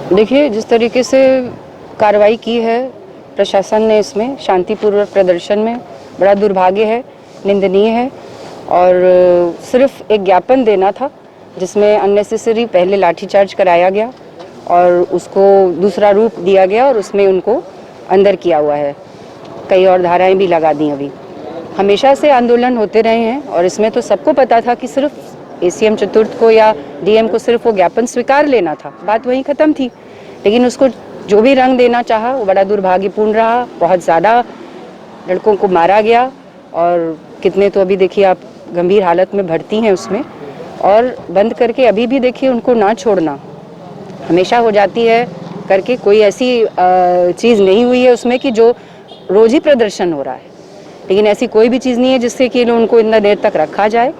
देखिए, जिस तरीके से कार्रवाई की है प्रशासन ने इसमें शांतिपूर्वक प्रदर्शन में, बड़ा दुर्भाग्य है, निंदनीय है। और सिर्फ एक ज्ञापन देना था जिसमें अननेसेसरी पहले लाठीचार्ज कराया गया और उसको दूसरा रूप दिया गया और उसमें उनको अंदर किया हुआ है। कई और धाराएं भी लगा दी। अभी हमेशा से आंदोलन होते रहे हैं और इसमें तो सबको पता था कि सिर्फ एसीएम चतुर्थ को या डीएम को सिर्फ वो ज्ञापन स्वीकार लेना था, बात वहीं ख़त्म थी। लेकिन उसको जो भी रंग देना चाहा वो बड़ा दुर्भाग्यपूर्ण रहा। बहुत ज़्यादा लड़कों को मारा गया और कितने तो अभी देखिए आप गंभीर हालत में भर्ती हैं उसमें। और बंद करके अभी भी देखिए उनको ना छोड़ना, हमेशा हो जाती है करके कोई ऐसी चीज़ नहीं हुई है उसमें कि जो रोज़ ही प्रदर्शन हो रहा है। लेकिन ऐसी कोई भी चीज़ नहीं है जिससे कि उनको इतना देर तक रखा जाए।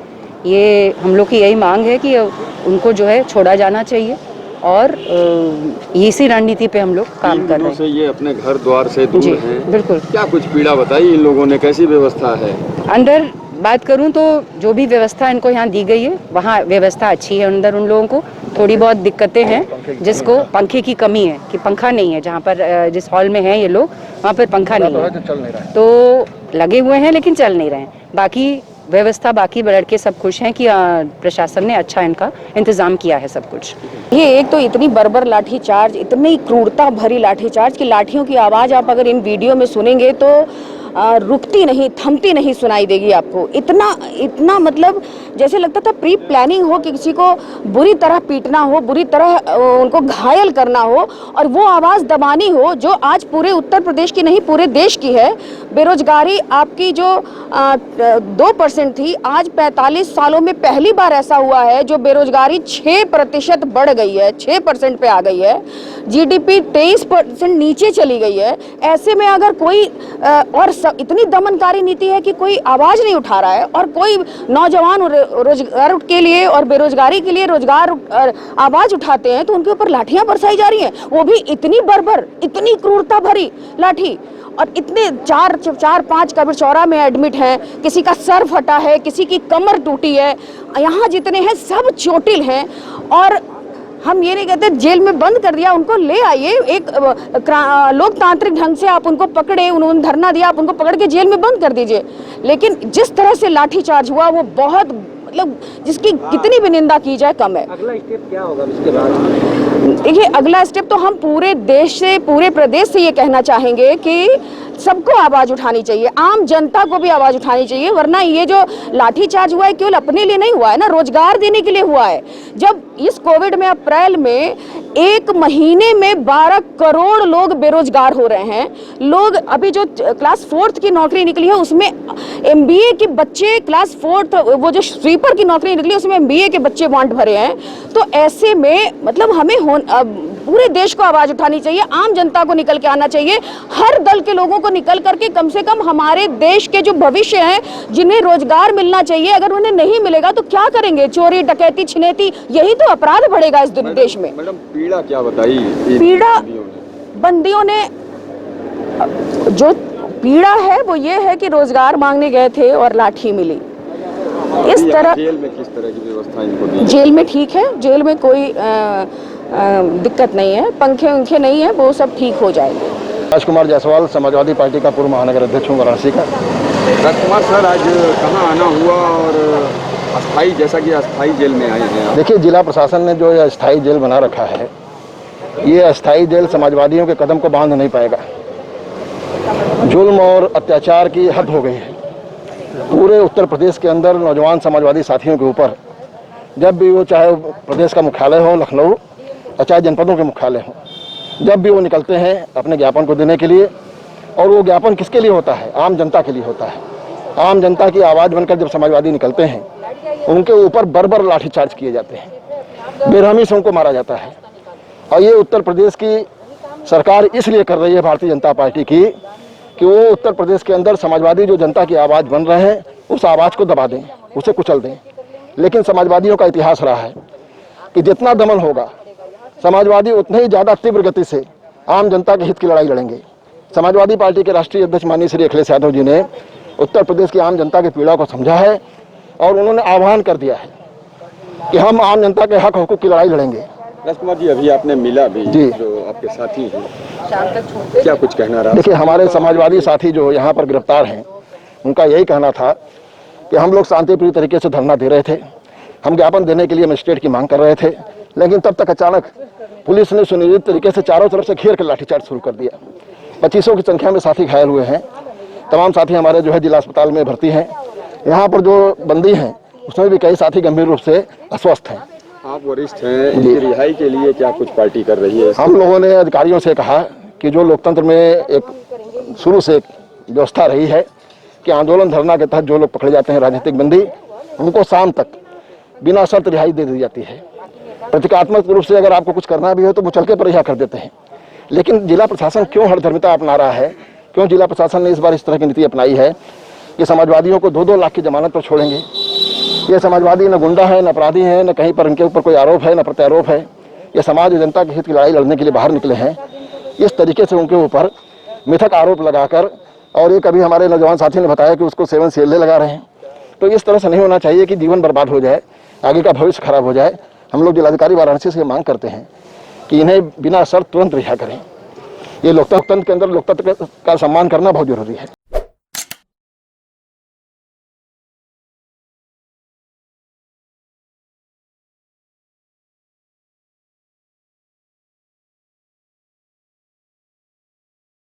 ये हम लोग की यही मांग है कि उनको जो है छोड़ा जाना चाहिए और इसी रणनीति पे हम लोग काम कर रहे हैं। ये अपने घर द्वार से दूर हैं। बिल्कुल। क्या कुछ पीड़ा बताई इन लोगों ने, कैसी व्यवस्था है? अंदर बात करूं तो जो भी व्यवस्था इनको यहाँ दी गई है वहाँ व्यवस्था अच्छी है। अंदर उन लोगों को थोड़ी बहुत दिक्कतें हैं, जिसको पंखे की कमी है कि पंखा नहीं है जहाँ पर जिस हॉल में है ये लोग, वहाँ पर पंखा नहीं है तो लगे हुए हैं लेकिन चल नहीं रहे हैं। बाकी व्यवस्था, बाकी लड़के सब खुश हैं कि प्रशासन ने अच्छा इनका इंतजाम किया है सब कुछ। ये एक तो इतनी बर्बर लाठीचार्ज, इतनी क्रूरता भरी लाठीचार्ज की लाठियों की आवाज़ आप अगर इन वीडियो में सुनेंगे तो रुकती नहीं, थमती नहीं सुनाई देगी आपको। इतना मतलब जैसे लगता था प्री प्लानिंग हो कि किसी को बुरी तरह पीटना हो, बुरी तरह उनको घायल करना हो और वो आवाज़ दबानी हो जो आज पूरे उत्तर प्रदेश की नहीं पूरे देश की है। बेरोजगारी आपकी जो 2% थी, आज 45 सालों में पहली बार ऐसा हुआ है जो बेरोजगारी 6% बढ़ गई है, 6% पे आ गई है। जीडीपी 23% नीचे चली गई है। ऐसे में अगर कोई और इतनी दमनकारी नीति है कि कोई आवाज नहीं उठा रहा है और कोई नौजवान रोजगार के लिए और बेरोजगारी के लिए रोजगार आवाज उठाते हैं तो उनके ऊपर लाठियां बरसाई जा रही हैं, वो भी इतनी बर्बर, इतनी क्रूरता भरी लाठी। और इतने 4-5 कब्र चौरा में एडमिट हैं, किसी का सर फटा है, किसी की कमर टूटी है, यहाँ जितने हैं सब चोटिल हैं। और हम ये नहीं कहते जेल में बंद कर दिया, उनको ले आइए, एक लोकतांत्रिक ढंग से आप उनको पकड़े, उन्होंने धरना दिया, आप उनको पकड़ के जेल में बंद कर दीजिए। लेकिन जिस तरह से लाठीचार्ज हुआ वो बहुत मतलब जिसकी कितनी भी निंदा की जाए कम है। अगला स्टेप क्या होगा इसके बाद? देखिए, अगला स्टेप तो हम पूरे देश से, पूरे प्रदेश से ये कहना चाहेंगे कि सबको आवाज उठानी चाहिए, आम जनता को भी आवाज उठानी चाहिए। वरना ये जो लाठीचार्ज हुआ है केवल अपने लिए नहीं हुआ है ना, रोजगार देने के लिए हुआ है। जब इस कोविड में अप्रैल में 1 महीने में 12 करोड़ लोग बेरोजगार हो रहे हैं। लोग अभी जो क्लास 4th की नौकरी निकली है उसमें MBA के बच्चे, क्लास 4th वो जो स्वीपर की नौकरी निकली उसमें MBA के बच्चे वांट भरे हैं। तो ऐसे में मतलब हमें पूरे देश को आवाज उठानी चाहिए, आम जनता को निकल के आना चाहिए, हर दल के लोगों को निकल करके कम से कम हमारे देश के जो भविष्य हैं जिन्हें रोजगार मिलना चाहिए, अगर उन्हें नहीं मिलेगा तो क्या करेंगे? चोरी, डकैती, छिनैती, यही तो अपराध बढ़ेगा इस देश में। मैडम, पीड़ा क्या बताई? पीड़ा बंदियों ने जो पीड़ा है वो ये है कि रोजगार मांगने गए थे और लाठी मिली। इस तरह जेल में किस तरह की व्यवस्था इनको दी? जेल में ठीक है, जेल में कोई दिक्कत नहीं है, पंखे उंखे नहीं है, वो सब ठीक हो जाएंगे। राजकुमार जायसवाल, समाजवादी पार्टी का पूर्व महानगर अध्यक्ष हूँ वाराणसी का। राजकुमार सर, आज कहाँ आना हुआ और अस्थाई, जैसा कि अस्थाई जेल में आए हैं? देखिए, जिला प्रशासन ने जो अस्थाई जेल बना रखा है, ये अस्थाई जेल समाजवादियों के कदम को बांध नहीं पाएगा। जुल्म और अत्याचार की हद हो गई है पूरे उत्तर प्रदेश के अंदर। नौजवान समाजवादी साथियों के ऊपर जब भी वो, चाहे प्रदेश का मुख्यालय हो लखनऊ और चाहे जनपदों के मुख्यालय हो, जब भी वो निकलते हैं अपने ज्ञापन को देने के लिए, और वो ज्ञापन किसके लिए होता है? आम जनता के लिए होता है। आम जनता की आवाज़ बनकर जब समाजवादी निकलते हैं उनके ऊपर बर्बर लाठीचार्ज किए जाते हैं, बेरहमी से उनको मारा जाता है। और ये उत्तर प्रदेश की सरकार इसलिए कर रही है, भारतीय जनता पार्टी की, कि वो उत्तर प्रदेश के अंदर समाजवादी जो जनता की आवाज़ बन रहे हैं उस आवाज़ को दबा दें, उसे कुचल दें। लेकिन समाजवादियों का इतिहास रहा है कि जितना दमन होगा समाजवादी उतने ही ज़्यादा तीव्र गति से आम जनता के हित की लड़ाई लड़ेंगे। समाजवादी पार्टी के राष्ट्रीय अध्यक्ष माननीय श्री अखिलेश यादव जी ने उत्तर प्रदेश की आम जनता की पीड़ा को समझा है और उन्होंने आह्वान कर दिया है कि हम आम जनता के हक हकूक की लड़ाई लड़ेंगे। राजकुमार जी, अभी आपने मिला भी जी। जो आपके साथी हैं, क्या कुछ कहना रहा? देखिए, हमारे समाजवादी साथी जो यहाँ पर गिरफ्तार हैं, उनका यही कहना था कि हम लोग शांतिप्रिय तरीके से धरना दे रहे थे, हम ज्ञापन देने के लिए मजिस्ट्रेट की मांग कर रहे थे, लेकिन तब तक अचानक पुलिस ने सुनियोजित तरीके से चारों तरफ से घेर कर लाठीचार्ज शुरू कर दिया। 2500 की संख्या में साथी घायल हुए हैं। तमाम साथी हमारे जो है जिला अस्पताल में भर्ती हैं। यहाँ पर जो बंदी हैं उसमें भी कई साथी गंभीर रूप से अस्वस्थ हैं। आप वरिष्ठ हैं, इनकी रिहाई के लिए क्या कुछ पार्टी कर रही है? हम लोगों ने अधिकारियों से कहा कि जो लोकतंत्र में एक शुरू से व्यवस्था रही है कि आंदोलन धरना के तहत जो लोग पकड़े जाते हैं राजनीतिक बंदी, उनको शाम तक बिना शर्त रिहाई दे दी जाती है। प्रतीकात्मक रूप से अगर आपको कुछ करना भी हो तो मुचलके पर रिहा कर देते हैं। लेकिन जिला प्रशासन क्यों हठधर्मिता अपना रहा है, क्यों जिला प्रशासन ने इस बार इस तरह की नीति अपनाई है कि समाजवादियों को 2-2 लाख की जमानत पर छोड़ेंगे? ये समाजवादी न गुंडा है, न अपराधी है, न कहीं पर इनके ऊपर कोई आरोप है, न प्रत्यारोप है। ये समाज जनता के हित की लड़ाई लड़ने के लिए बाहर निकले हैं। इस तरीके से उनके ऊपर मिथक आरोप लगाकर, और एक अभी हमारे नौजवान साथी ने बताया कि उसको 7 सीएलए लगा रहे हैं। तो इस तरह से नहीं होना चाहिए कि जीवन बर्बाद हो जाए, आगे का भविष्य खराब हो जाए। हम लोग जिलाधिकारी वाराणसी से मांग करते हैं कि इन्हें बिना शर्त तुरंत रिहा करें। ये लोकतंत्र के अंदर लोकतंत्र का सम्मान करना बहुत जरूरी है।